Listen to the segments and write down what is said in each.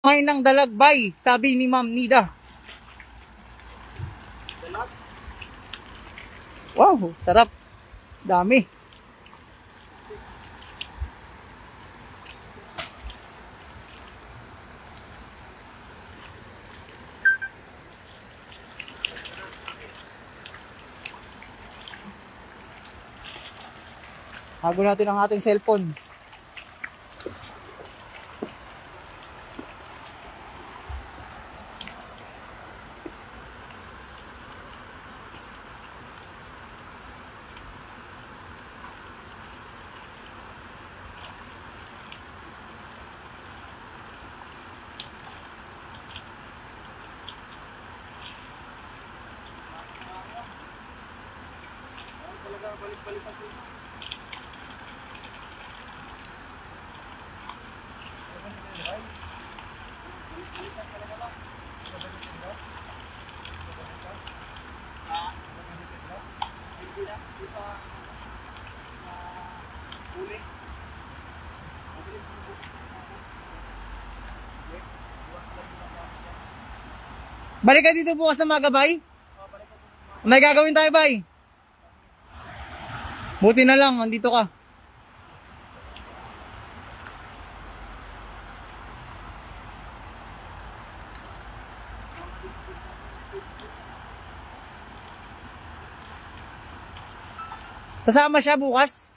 Kain ng dalagbay, sabi ni Ma'am Nida. Wow, sarap. Dami. Hago natin ang ating cellphone. Balik ka dito bukas na maga, bay? May gagawin tayo, bay? Buti na lang, andito ka. Kasama siya bukas?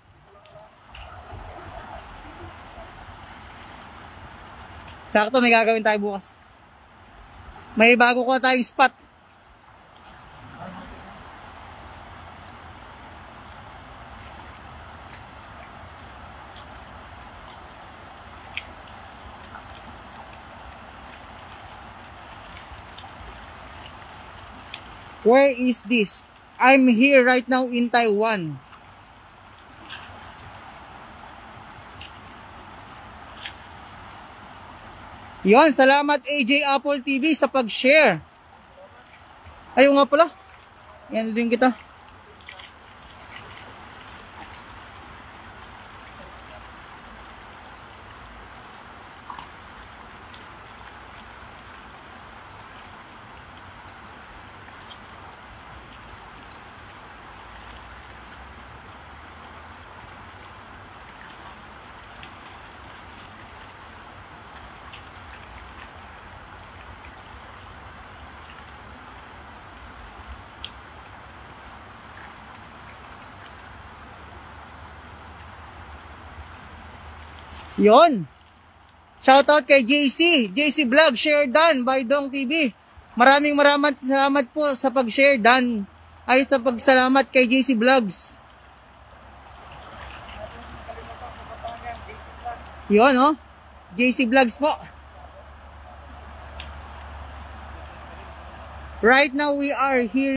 Sakto, may gagawin tayo bukas. May bago ko tayong spot. Where is this? I'm here right now in Taiwan. Yon, salamat AJ Apple TV sa pag-share. Ayaw nga pala. Yan din kita. Yon. Shoutout kay JC Vlog, share done by Dong TV. Maraming salamat po sa pag-share done. Ay sa pagsalamat kay JC Vlogs. Yon, oh. JC Vlogs po. Right now we are here